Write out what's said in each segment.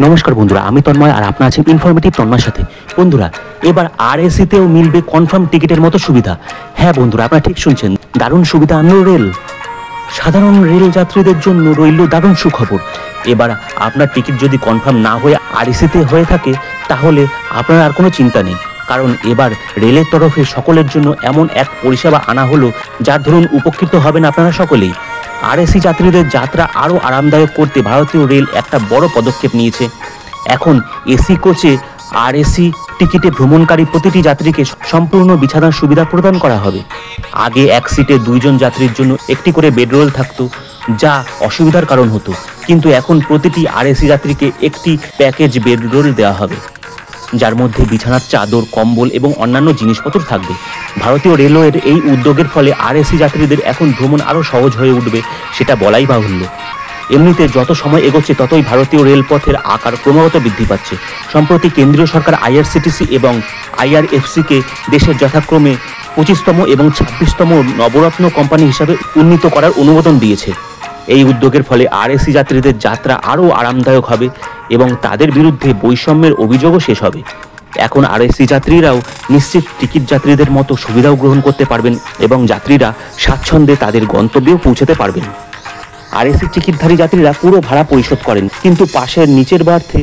নমস্কার বন্ধুরা, আমি তন্ময় আর আপনারা আছেন ইনফরমেটিভ তন্ময়ের সাথে। বন্ধুরা, এবার আরএসিতেও মিলবে কনফার্ম টিকিটের মতো সুবিধা। হ্যাঁ বন্ধুরা, আপনারা ঠিক শুনছেন, দারুণ সুবিধা আনলো রেল। সাধারণ রেল যাত্রীদের জন্য রইল দারুণ সুখবর। এবার আপনার টিকিট যদি কনফার্ম না হয়ে আরএসিতে হয়ে থাকে তাহলে আপনার আর কোনো চিন্তা নেই, কারণ এবার রেলের তরফে সকলের জন্য এমন এক পরিষেবা আনা হলো যার ধরুন উপকৃত হবেন আপনারা সকলেই। আরএসি যাত্রীদের যাত্রা আরও আরামদায়ক করতে ভারতীয় রেল একটা বড় পদক্ষেপ নিয়েছে। এখন এসি কোচে আরএসি টিকিটে ভ্রমণকারী প্রতিটি যাত্রীকে সম্পূর্ণ বিছানার সুবিধা প্রদান করা হবে। আগে এক সিটে 2 জন যাত্রীর জন্য একটি করে বেডরোল থাকতো, যা অসুবিধার কারণ হতো, কিন্তু এখন প্রতিটি আরএসি যাত্রীকে একটি প্যাকেজ বেডরোল দেওয়া হবে, যার মধ্যে বিছানার চাদর, কম্বল এবং অন্যান্য জিনিসপত্র থাকবে। ভারতীয় রেলওয়ের এই উদ্যোগের ফলে আরএসি যাত্রীদের এখন ভ্রমণ আরও সহজ হয়ে উঠবে, সেটা বলাই বাহুল্য। এমনিতে যত সময় এগোচ্ছে ততই ভারতীয় রেলপথের আকার ক্রমাগত বৃদ্ধি পাচ্ছে। সম্প্রতি কেন্দ্রীয় সরকার আইআরসিটিসি এবং আইআরএফসিকে দেশের যথাক্রমে 25তম এবং 26তম নবরত্ন কোম্পানি হিসাবে উন্নীত করার অনুমোদন দিয়েছে। এই উদ্যোগের ফলে আরএসি যাত্রীদের যাত্রা আরও আরামদায়ক হবে এবং তাদের বিরুদ্ধে বৈষম্যের অভিযোগও শেষ হবে। এখন আরএসি যাত্রীরাও নিশ্চিত টিকিট যাত্রীদের মতো সুবিধাও গ্রহণ করতে পারবেন এবং যাত্রীরা স্বাচ্ছন্দ্যে তাদের গন্তব্যেও পৌঁছাতে পারবেন। আরএসি টিকিটধারী যাত্রীরা পুরো ভাড়া পরিশোধ করেন, কিন্তু পাশের নিচের বার্থে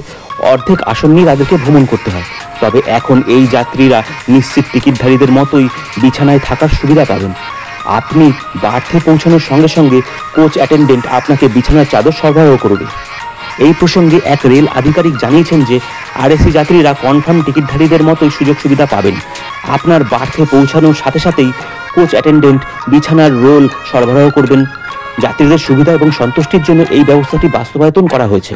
অর্ধেক আসন নিয়ে তাদেরকে ভ্রমণ করতে হয়। তবে এখন এই যাত্রীরা নিশ্চিত টিকিটধারীদের মতোই বিছানায় থাকার সুবিধা পাবেন। আপনি বার্থে পৌঁছানোর সঙ্গে সঙ্গে কোচ অ্যাটেন্ডেন্ট আপনাকে বিছানার চাদর সরবরাহ করবে। এই প্রসঙ্গে এক রেল আধিকারিক জানিয়েছেন যে আরএসি যাত্রীরা কনফার্ম টিকিটধারীদের মতোই সুযোগ সুবিধা পাবেন। আপনার বার্থে পৌঁছানোর সাথে সাথেই কোচ অ্যাটেন্ডেন্ট বিছানার রোল সরবরাহ করবেন। যাত্রীদের সুবিধা এবং সন্তুষ্টির জন্য এই ব্যবস্থাটি বাস্তবায়ন করা হয়েছে।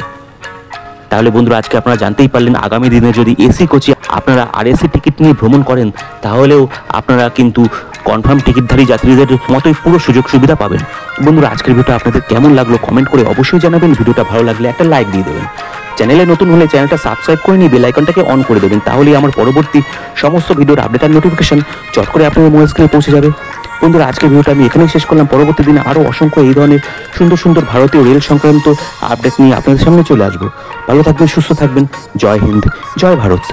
তাহলে বন্ধুরা, আজকে আপনারা জানতেই পারলেন, আগামী দিনে যদি এসি কোচে আপনারা আরএসি টিকিট নিয়ে ভ্রমণ করেন তাহলেও আপনারা কিন্তু কনফার্ম টিকিটধারী যাত্রীদের মতোই পুরো সুযোগ সুবিধা পাবেন। বন্ধুরা, আজকের ভিডিওটা আপনাদের কেমন লাগলো কমেন্ট করে অবশ্যই জানাবেন। ভিডিওটা ভালো লাগলে একটা লাইক দিয়ে দেবেন। চ্যানেলে নতুন হলে চ্যানেলটা সাবস্ক্রাইব করে নিয়ে বেল আইকনটাকে অন করে দেবেন, তাহলেই আমার পরবর্তী সমস্ত ভিডিওর আপডেট আর নোটিফিকেশন চট করে আপনাদের মোবাইল স্ক্রিনে পৌঁছে যাবে। বন্ধুরা, আজকের ভিডিওটা আমি এখানেই শেষ করলাম। পরবর্তী দিনে আরও অসংখ্য এই ধরনের সুন্দর সুন্দর ভারতীয় রেল সংক্রান্ত আপডেট নিয়ে আপনাদের সামনে চলে আসবো। ভালো থাকবেন, সুস্থ থাকবেন। জয় হিন্দ, জয় ভারত।